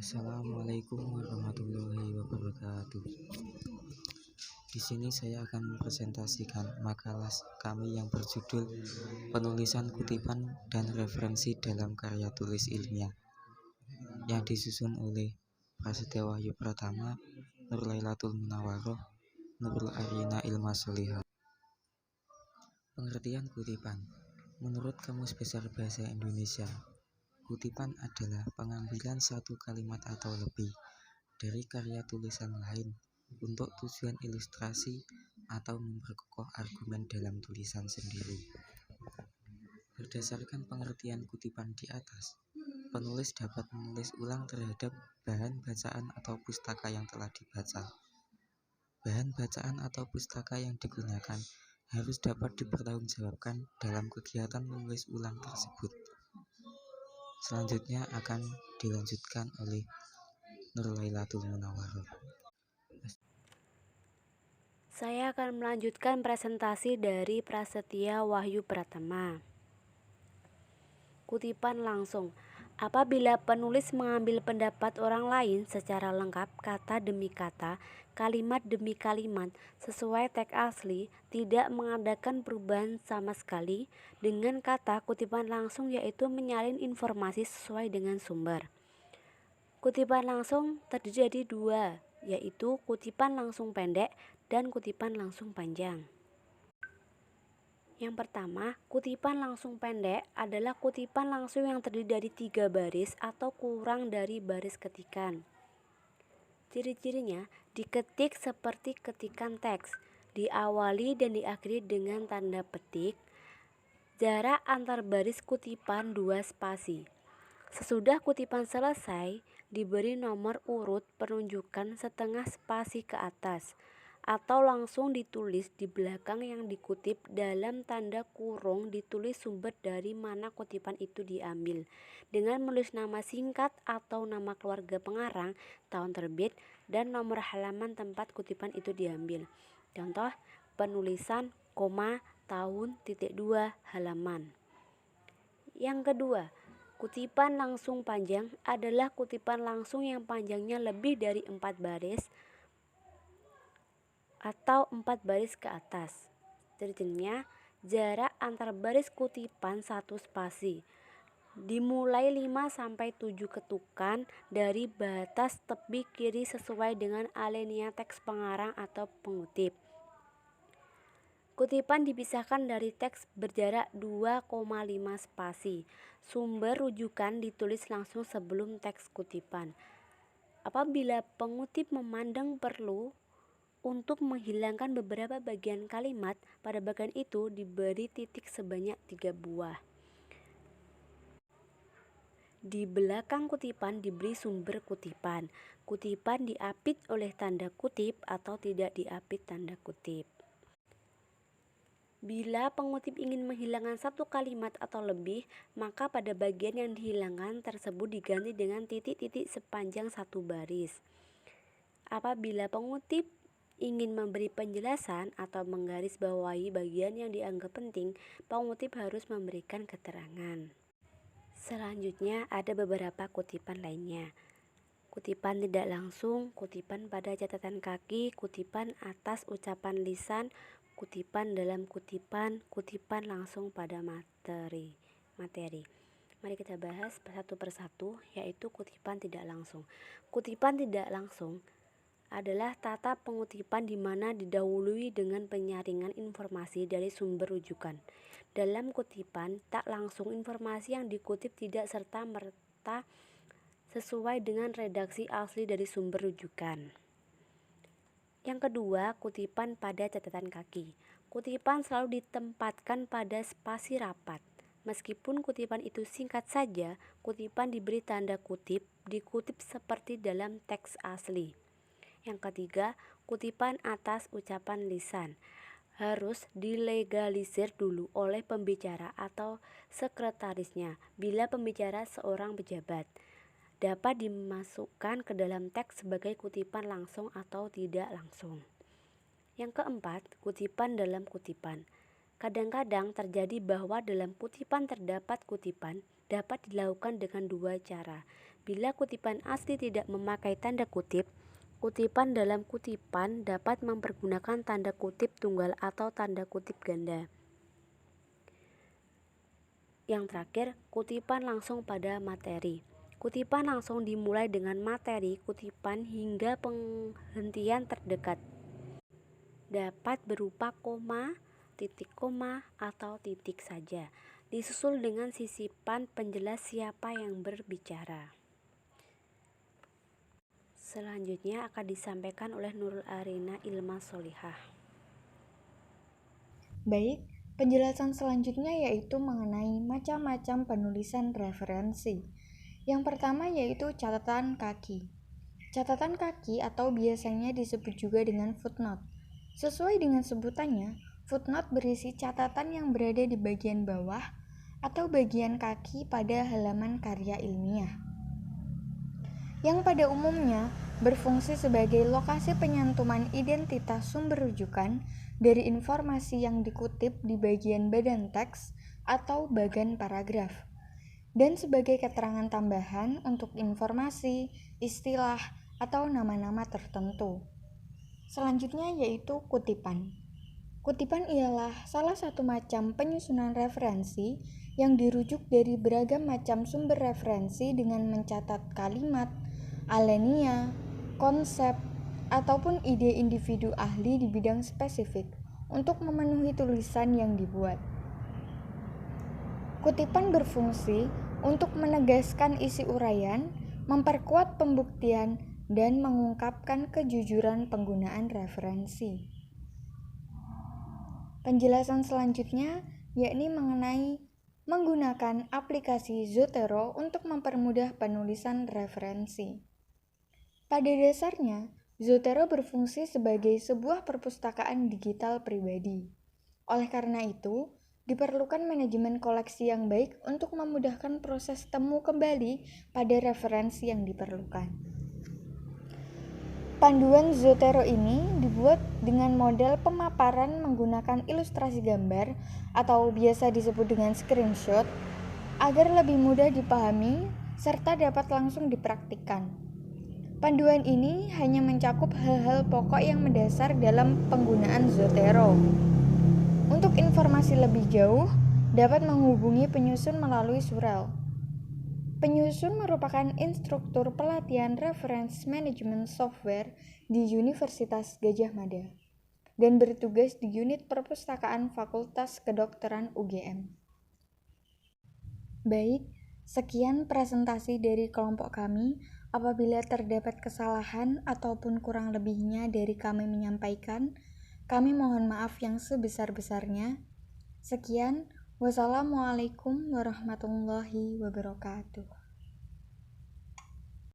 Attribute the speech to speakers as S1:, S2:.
S1: Assalamualaikum warahmatullahi wabarakatuh. Di sini saya akan mempresentasikan makalah kami yang berjudul Penulisan Kutipan dan Referensi dalam Karya Tulis Ilmiah, yang disusun oleh Prasetyo Wahyu Pratama, Nurlailatul Munawaroh, Nurul Aryina Ilma Sholiha. Pengertian kutipan. Menurut Kamus Besar Bahasa Indonesia, kutipan adalah pengambilan satu kalimat atau lebih dari karya tulisan lain untuk tujuan ilustrasi atau memperkokoh argumen dalam tulisan sendiri. Berdasarkan pengertian kutipan di atas, penulis dapat menulis ulang terhadap bahan bacaan atau pustaka yang telah dibaca. Bahan bacaan atau pustaka yang digunakan harus dapat dipertanggungjawabkan dalam kegiatan menulis ulang tersebut. Selanjutnya akan dilanjutkan oleh Nurlailatul Munawaroh.
S2: Saya akan melanjutkan presentasi dari Prasetyo Wahyu Pratama. Kutipan langsung. Apabila penulis mengambil pendapat orang lain secara lengkap, kata demi kata, kalimat demi kalimat, sesuai teks asli, tidak mengadakan perubahan sama sekali dengan kata kutipan langsung, yaitu menyalin informasi sesuai dengan sumber. Kutipan langsung terdiri dari dua, yaitu kutipan langsung pendek dan kutipan langsung panjang. Yang pertama, kutipan langsung pendek adalah kutipan langsung yang terdiri dari 3 baris atau kurang dari baris ketikan. Ciri-cirinya diketik seperti ketikan teks, diawali dan diakhiri dengan tanda petik, jarak antar baris kutipan 2 spasi. Sesudah kutipan selesai, diberi nomor urut penunjukan setengah spasi ke atas, atau langsung ditulis di belakang yang dikutip dalam tanda kurung ditulis sumber dari mana kutipan itu diambil, dengan menulis nama singkat atau nama keluarga pengarang, tahun terbit, dan nomor halaman tempat kutipan itu diambil. Contoh, penulisan, tahun, .2, halaman. Yang kedua, kutipan langsung panjang adalah kutipan langsung yang panjangnya lebih dari 4 baris atau 4 baris ke atas. Ciri-cirinya, jarak antar baris kutipan 1 spasi. Dimulai 5-7 ketukan dari batas tepi kiri sesuai dengan alinea teks pengarang atau pengutip. Kutipan dipisahkan dari teks berjarak 2,5 spasi. Sumber rujukan ditulis langsung sebelum teks kutipan. Apabila pengutip memandang perlu untuk menghilangkan beberapa bagian kalimat, pada bagian itu diberi titik sebanyak 3 buah. Di belakang kutipan diberi sumber kutipan. Kutipan diapit oleh tanda kutip atau tidak diapit tanda kutip. Bila pengutip ingin menghilangkan satu kalimat atau lebih, maka pada bagian yang dihilangkan tersebut diganti dengan titik-titik sepanjang 1 baris. Apabila pengutip ingin memberi penjelasan atau menggarisbawahi bagian yang dianggap penting, pengutip harus memberikan keterangan. Selanjutnya ada beberapa kutipan lainnya. Kutipan tidak langsung, kutipan pada catatan kaki, kutipan atas ucapan lisan, kutipan dalam kutipan, kutipan langsung pada materi. Mari kita bahas satu persatu, yaitu kutipan tidak langsung. Kutipan tidak langsung adalah tata pengutipan di mana didahului dengan penyaringan informasi dari sumber rujukan. Dalam kutipan tak langsung, informasi yang dikutip tidak serta-merta sesuai dengan redaksi asli dari sumber rujukan. Yang kedua, kutipan pada catatan kaki. Kutipan selalu ditempatkan pada spasi rapat. Meskipun kutipan itu singkat saja, kutipan diberi tanda kutip, dikutip seperti dalam teks asli. Yang ketiga, kutipan atas ucapan lisan harus dilegalisir dulu oleh pembicara atau sekretarisnya. Bila pembicara seorang pejabat, dapat dimasukkan ke dalam teks sebagai kutipan langsung atau tidak langsung. Yang keempat, kutipan dalam kutipan. Kadang-kadang terjadi bahwa dalam kutipan terdapat kutipan dapat dilakukan dengan 2 cara. Bila kutipan asli tidak memakai tanda kutip, kutipan dalam kutipan dapat mempergunakan tanda kutip tunggal atau tanda kutip ganda. Yang terakhir, kutipan langsung pada materi. Kutipan langsung dimulai dengan materi kutipan hingga penghentian terdekat. Dapat berupa koma, titik koma, atau titik saja, disusul dengan sisipan penjelas siapa yang berbicara. Selanjutnya akan disampaikan oleh Nurul Arina Ilma Solihah.
S3: Baik, penjelasan selanjutnya yaitu mengenai macam-macam penulisan referensi. Yang pertama yaitu catatan kaki. Catatan kaki atau biasanya disebut juga dengan footnote. Sesuai dengan sebutannya, footnote berisi catatan yang berada di bagian bawah atau bagian kaki pada halaman karya ilmiah, yang pada umumnya berfungsi sebagai lokasi penyantuman identitas sumber rujukan dari informasi yang dikutip di bagian badan teks atau bagan paragraf, dan sebagai keterangan tambahan untuk informasi, istilah, atau nama-nama tertentu. Selanjutnya yaitu kutipan. Kutipan ialah salah satu macam penyusunan referensi yang dirujuk dari beragam macam sumber referensi dengan mencatat kalimat, alinea, konsep, ataupun ide individu ahli di bidang spesifik untuk memenuhi tulisan yang dibuat. Kutipan berfungsi untuk menegaskan isi uraian, memperkuat pembuktian, dan mengungkapkan kejujuran penggunaan referensi. Penjelasan selanjutnya yakni mengenai menggunakan aplikasi Zotero untuk mempermudah penulisan referensi. Pada dasarnya, Zotero berfungsi sebagai sebuah perpustakaan digital pribadi. Oleh karena itu, diperlukan manajemen koleksi yang baik untuk memudahkan proses temu kembali pada referensi yang diperlukan. Panduan Zotero ini dibuat dengan model pemaparan menggunakan ilustrasi gambar atau biasa disebut dengan screenshot agar lebih mudah dipahami serta dapat langsung dipraktikkan. Panduan ini hanya mencakup hal-hal pokok yang mendasar dalam penggunaan Zotero. Untuk informasi lebih jauh, dapat menghubungi penyusun melalui surel. Penyusun merupakan instruktur pelatihan reference management software di Universitas Gadjah Mada dan bertugas di unit perpustakaan Fakultas Kedokteran UGM. Baik, sekian presentasi dari kelompok kami. Apabila terdapat kesalahan ataupun kurang lebihnya dari kami menyampaikan, kami mohon maaf yang sebesar-besarnya. Sekian. Wassalamualaikum warahmatullahi wabarakatuh.